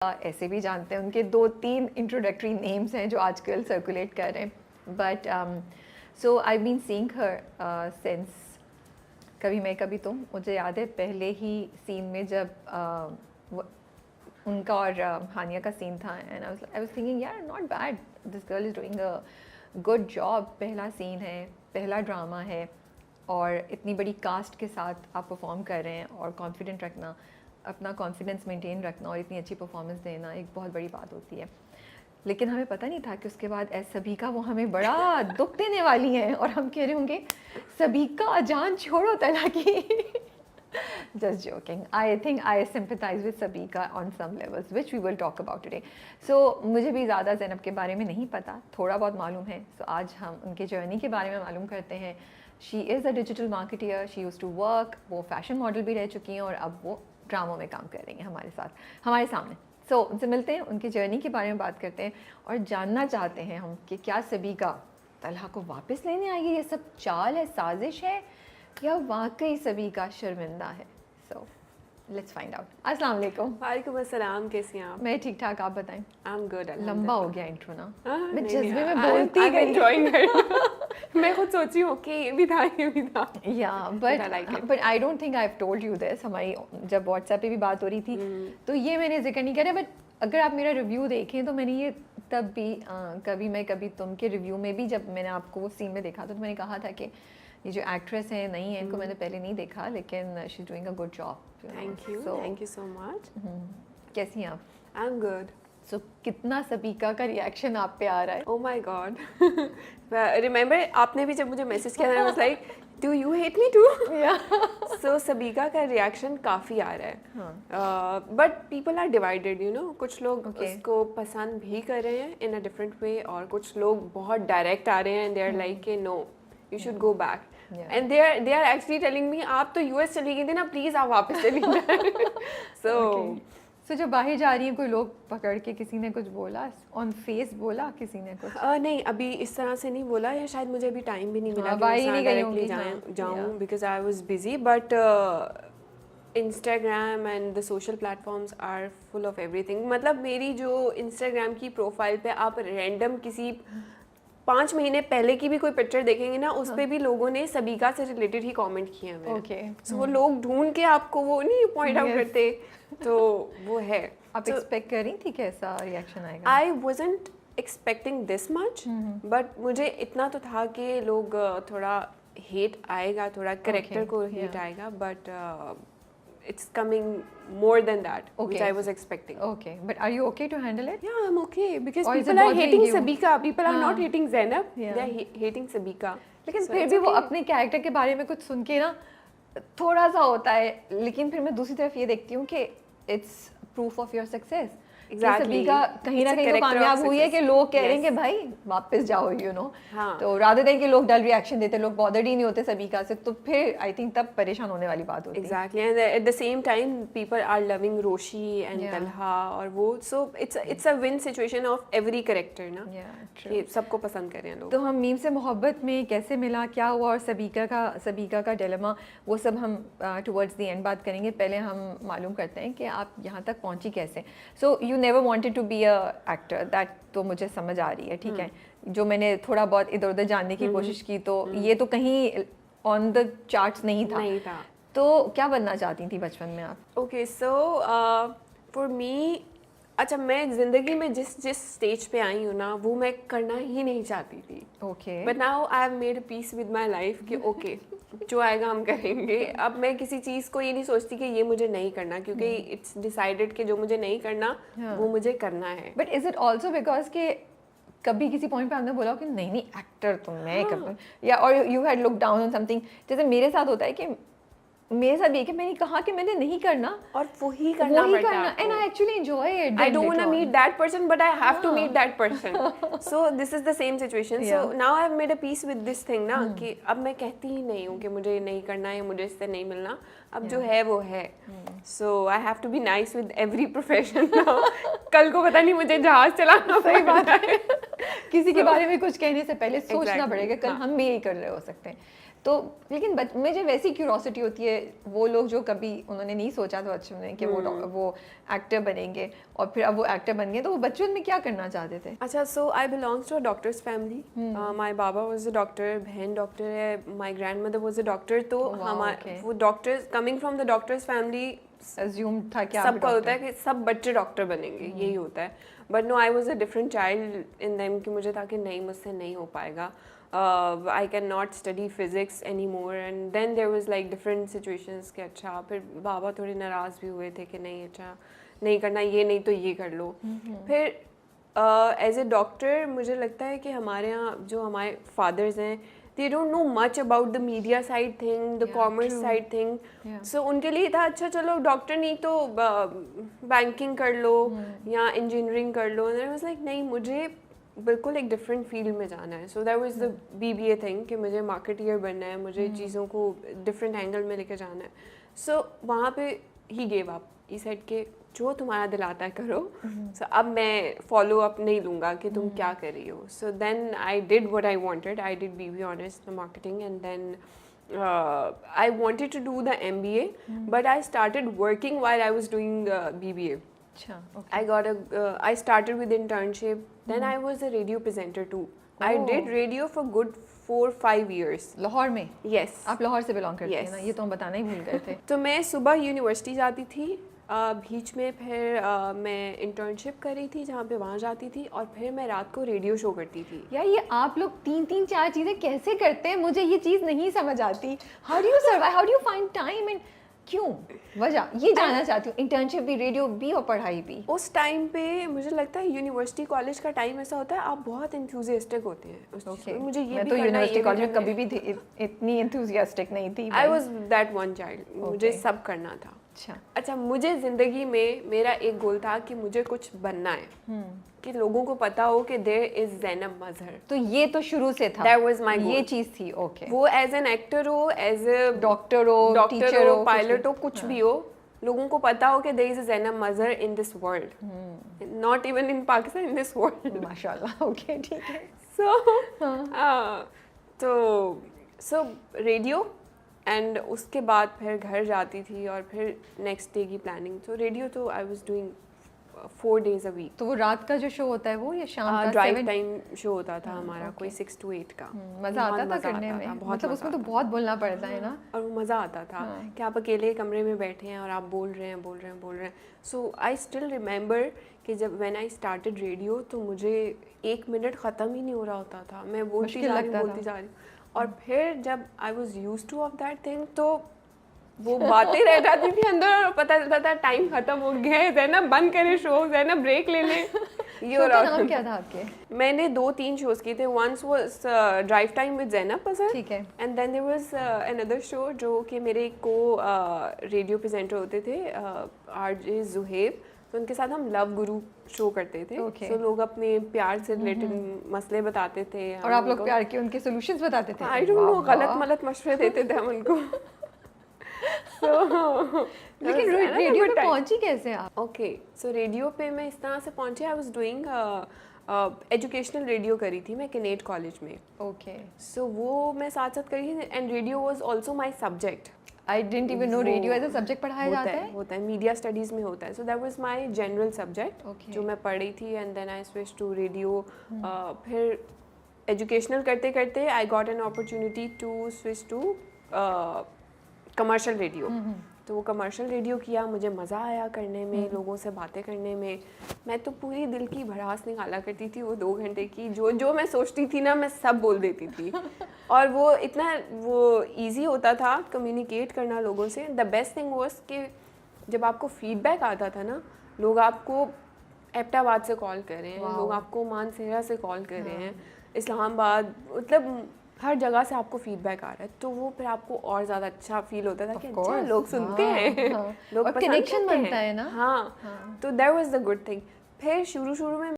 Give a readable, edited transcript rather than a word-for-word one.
ऐसे भी जानते हैं, उनके 2-3 इंट्रोडक्टरी नेम्स हैं जो आजकल सर्कुलेट कर रहे हैं, but so I been seeing her since कभी मैं कभी तुम। मुझे याद है पहले ही सीन में जब उनका और हानिया का सीन था, एंड आई वाज थिंकिंग यार not bad, this girl is doing a good job. पहला सीन है, पहला ड्रामा है, और इतनी बड़ी कास्ट के साथ आप परफॉर्म कर रहे हैं, और कॉन्फिडेंट रखना, अपना कॉन्फिडेंस मेंटेन रखना और इतनी अच्छी परफॉर्मेंस देना एक बहुत बड़ी बात होती है। लेकिन हमें पता नहीं था कि उसके बाद सभी का वो हमें बड़ा दुख देने वाली हैं, और हम कह रहे होंगे सभी का जान छोड़ो तला की। Just joking. I think I sympathize with Sabika on some levels, which we will talk about today. So मुझे भी ज़्यादा ज़ैनब के बारे में नहीं पता, थोड़ा बहुत मालूम है। So आज हम उनके जर्नी के बारे में मालूम करते हैं। She is a digital marketer. She used to work. वो फैशन मॉडल भी रह चुकी हैं, और अब वो ड्रामों में काम कर रही हैं हमारे साथ, हमारे सामने। So उनसे मिलते हैं, उनकी जर्नी के बारे में बात करते हैं, और जानना चाहते हैं हम कि क्या सबीका तलहा को वापस लेने आई है, ये सब चाल है, साजिश है, या वाकई सबीका शर्मिंदा है। So let's find out. अस्सलाम वालेकुम। वालेकुम अस्सलाम, कैसी हैं आप? मैं ठीक ठाक, आप बताएं। I am good. लंबा हो गया इंट्रो ना, मैं नहीं, जज्बे में नहीं, बोलती I'm गई। enjoying it. मैं खुद सोची हूँ कि ये भी था, ये भी था। या but I don't think I have told you this. हमारी जब व्हाट्सएप पे भी बात हो रही थी तो ये मैंने जिक्र नहीं करा, बट अगर आप मेरा रिव्यू देखें तो मैंने ये तब भी कभी मैं कभी तुम के रिव्यू में भी जब मैंने आपको वो सीन में देखा तो मैंने कहा था कि ये जो एक्ट्रेस है नहीं है, इनको मैंने पहले नहीं देखा, लेकिन she is doing a good job. Thank you so much. कैसी हैं आप? I am good. सो कितना सबीका का रिएक्शन आप पे आ रहा है? Oh my God. रिमेंबर आपने भी जब मुझे मैसेज किया I was like do you hate me too? So Sabika का रिएक्शन काफ़ी आ रहा है, but people are divided, you know. कुछ लोग उसको पसंद भी कर रहे हैं इन अ डिफरेंट वे, और कुछ लोग बहुत डायरेक्ट आ रहे हैं, दे आर लाइक के no you should go back, and they are actually telling me आप तो यूएस चली गई थी ना, प्लीज़ आप वापस चली जाए। सो जब बाहर जा रही हैं कोई लोग पकड़ के, किसी ने कुछ बोला ऑन फेस, बोला किसी ने कुछ? नहीं, अभी इस तरह से नहीं बोला, या शायद मुझे अभी टाइम भी नहीं मिला डायरेक्टली जाऊँ because I was busy, but Instagram and the social platforms are full of everything. मतलब मेरी जो इंस्टाग्राम की प्रोफाइल पे आप रैंडम किसी 5 महीने पहले की भी कोई पिक्चर देखेंगे ना, उस पे भी लोगों ने सबीका से रिलेटेड ही कमेंट किए हैं। ओके, सो वो लोग ढूंढ के आपको वो नहीं पॉइंट आउट करते, तो वो है। आप एक्सपेक्ट कर रही थी कैसा रिएक्शन आएगा? I wasn't expecting this much, but मुझे इतना तो था कि लोग थोड़ा हेट आएगा, थोड़ा कैरेक्टर को हेट आएगा, but it's coming more than that, which I was expecting. Okay, but are you okay to handle it? Yeah, I'm okay because Or people are hating you? Sabika. People are not hating Zainab. They are hating Sabika. लेकिन फिर भी वो अपने character के बारे में कुछ सुन के ना थोड़ा सा होता है, लेकिन फिर मैं दूसरी तरफ ये देखती हूँ कि it's proof of your success. सबीका कहीं ना कहीं तो कामयाब हुई है कि लोग कह रहे हैं कि भाई वापस जाओ, यू नो। तो रादर देन कि लोग डल रिएक्शन देते, लोग बॉदर्ड ही नहीं होते सबीका से, तो फिर आई थिंक तब परेशान होने वाली बात होती है। Exactly, and at the same time people are loving Roshi and Talha, और वो so it's a win situation of every character ना, कि सबको पसंद कर रहे हैं लोग। तो हम मीम से मोहब्बत में कैसे मिला, क्या हुआ, और सबीका का डिलेमा, वो सब हम टुवर्ड्स द एंड बात करेंगे। पहले हम मालूम करते हैं कि आप यहाँ तक पहुँची कैसे। So you never wanted to be a actor, that तो मुझे समझ आ रही है, ठीक है। जो मैंने थोड़ा बहुत इधर उधर जानने की कोशिश की तो ये तो कहीं ऑन द चार्ट्स नहीं था। तो क्या बनना चाहती थी बचपन में आप? ओके, सो फॉर मी, अच्छा, मैं ज़िंदगी में जिस स्टेज पे आई हूँ ना, वो मैं करना ही नहीं चाहती थी। Okay, but now I have made peace with my life कि ओके जो आएगा हम करेंगे। अब मैं किसी चीज़ को ये नहीं सोचती कि ये मुझे नहीं करना, क्योंकि इट्स डिसाइडेड कि जो मुझे नहीं करना वो मुझे करना है। But is it also because के कभी किसी पॉइंट पे आपने बोला कि नहीं एक्टर तो मैं कर, या और you had look down on something? जैसे मेरे साथ होता है कि मेरे साथ ये कि मैंने कहा कि मैंने नहीं करना, और वही करना and I actually enjoy it. I don't want to meet that person, but I have to meet that person. So this is the same situation. So now I have made a peace with this thing ना, कि अब मैं कहती ही नहीं हूँ कि मुझे नहीं करना है, मुझे इससे नहीं मिलना, अब जो है वो है। So I have to be nice with every profession now. कल को पता नहीं मुझे जहाज चलाना। सही बात है। किसी के बारे में कुछ कहने से पहले सोचना पड़ेगा, कल हम भी यही कर रहे हो सकते हैं। तो लेकिन मुझे वैसी क्यूरोसिटी होती है, वो लोग जो कभी उन्होंने नहीं सोचा था बचपन में कि वो एक्टर बनेंगे और फिर अब वो एक्टर बन गए, तो वो बचपन में क्या करना चाहते थे? अच्छा, so I belongs to a doctors family. My बाबा वाज अ डॉक्टर, बहन डॉक्टर है, my grandmother was a doctor. तो हमारे वो doctors, coming from the doctors family, assume था कि सबका होता है कि सब बच्चे डॉक्टर बनेंगे, यही होता है. But no, I was a different child in them कि मुझे था कि नहीं, मुझसे नहीं हो पाएगा. I cannot study physics anymore. And then there was like different situations कि अच्छा, फिर बाबा थोड़े नाराज़ भी हुए थे कि नहीं, अच्छा नहीं करना ये, नहीं तो ये कर लो. फिर एज ए डॉक्टर मुझे लगता है कि हमारे यहाँ जो हमारे फादर्स हैं, they don't know much about the media side thing, the commerce side thing. So उनके लिए था अच्छा चलो डॉक्टर नहीं तो बैंकिंग कर लो या इंजीनियरिंग कर लो. And I was like नहीं, मुझे बिल्कुल एक डिफरेंट फील्ड में जाना है. So that was the BBA thing कि मुझे मार्केटियर बनना है, मुझे चीज़ों को डिफरेंट एंगल में लेकर जाना है. सो वहाँ पे he gave up. He said कि जो तुम्हारा दिल आता है करो. सो अब मैं फॉलो अप नहीं लूँगा कि तुम क्या कर रही हो. So then I did what I wanted. I did BBA honours in marketing, and then I wanted to do the MBA, but I started working while I was doing BBA. I started with internship. Then I was a radio presenter too. I did radio for good 4-5 years. Lahore में? Yes. आप लाहौर से belong करती हैं ना, ये तो हम बताना ही भूल गए थे. तो मैं सुबह यूनिवर्सिटी जाती थी, बीच में फिर मैं इंटर्नशिप कर रही थी जहाँ पे वहाँ जाती थी, और फिर मैं रात को रेडियो शो करती थी. यार ये आप लोग 3-4 चीज़ें कैसे करते हैं, मुझे ये चीज़ नहीं समझ आती. How do you survive, how do you find time, and क्यों, वजह ये जानना चाहती हूँ. इंटर्नशिप भी, रेडियो भी और पढ़ाई भी. उस टाइम पे मुझे लगता है यूनिवर्सिटी कॉलेज का टाइम ऐसा होता है, आप बहुत एंथुसियास्टिक होते हैं उस चीज़ में. मुझे ये मैं भी तो करना है, यूनिवर्सिटी कॉलेज में कभी भी इतनी एंथुसियास्टिक नहीं थी. I was that one child. मुझे सब करना था. अच्छा, मुझे ज़िंदगी में मेरा एक गोल था कि मुझे कुछ बनना है, कि लोगों को पता हो कि देयर इज ज़ैनब मज़हर. तो ये तो शुरू से था, दैट वाज माय गोल. ये चीज़ थी. ओके. वो एज एन एक्टर हो, एज ए डॉक्टर हो, टीचर हो, पायलट हो, कुछ भी हो, लोगों को पता हो कि there is a Zainab Mazhar in this world, not even in Pakistan, in this world. माशाल्लाह. ओके, ठीक है. सो रेडियो, एंड उसके बाद फिर घर जाती थी और फिर नेक्स्ट डे की प्लानिंग. तो रेडियो तो I was doing 4 days a week. तो वो रात का जो शो होता है वो, या शाम का? ड्राइव टाइम शो होता था हमारा, कोई 6 to 8 का. मज़ा आता था करने में, मतलब उसमें तो बहुत बोलना पड़ता है ना. और वो मज़ा आता था कि आप अकेले कमरे में बैठे हैं और आप बोल रहे हैं. सो आई स्टिल रिमेंबर कि जब व्हेन आई स्टार्टेड रेडियो, तो मुझे 1 मिनट ख़त्म ही नहीं हो रहा होता था. मैं बोलती जा रही हूँ. और फिर जब I was use two of that thing, तो वो बातें रह जाती थी अंदर और पता चलता था टाइम खत्म हो गया है, ज़ैनब बंद करे शो, ज़ैनब ब्रेक ले ले. ये हो रहा. नाम क्या था आपके? मैंने 2-3 शोज किए थे. Once was drive time with Zainab Mazhar, ठीक है. And then there was another show जो कि मेरे को रेडियो प्रेजेंटर होते थे, RJ ज़ुहैब. तो उनके साथ हम लव गुरु शो करते थे. तो लोग अपने प्यार से रिलेटेड मसले बताते थे, और आप लोग प्यार के उनके सॉल्यूशंस बताते थे. आई डोंट नो, गलत मशवरे देते थे हम उनको. लेकिन रेडियो पे पहुंची कैसे आप? ओके, सो रेडियो पे मैं इस तरह से पहुंची. I was doing educational radio करी थी मैं किनेट कॉलेज में. ओके. सो वो मैं साथ साथ करी थी, and radio was also my subject. I didn't even know radio as a subject पढ़ाया जाता है. होता है, मीडिया स्टडीज़ में होता है. So that was my general subject जो मैं पढ़ रही थी, and then I switch to radio. फिर एजुकेशनल करते करते I got an opportunity to switch to commercial radio. तो वो कमर्शियल रेडियो किया, मुझे मज़ा आया करने में, लोगों से बातें करने में. मैं तो पूरी दिल की भड़ास निकाला करती थी वो 2 घंटे की. जो मैं सोचती थी ना, मैं सब बोल देती थी. और वो इतना ईजी होता था कम्युनिकेट करना लोगों से. द बेस्ट थिंग वाज कि जब आपको फीडबैक आता था ना, लोग आपको एबटाबाद से कॉल कर रहे हैं, लोग आपको मानसेरा से कॉल कर रहे हैं, इस्लामाबाद, मतलब हर जगह से आपको फीडबैक आ रहा है. तो वो फिर आपको और ज़्यादा अच्छा फील होता था कि अच्छा लोग सुनते हैं, लोग कनेक्शन बनता है ना. हाँ, तो that was the good thing. फिर शुरू में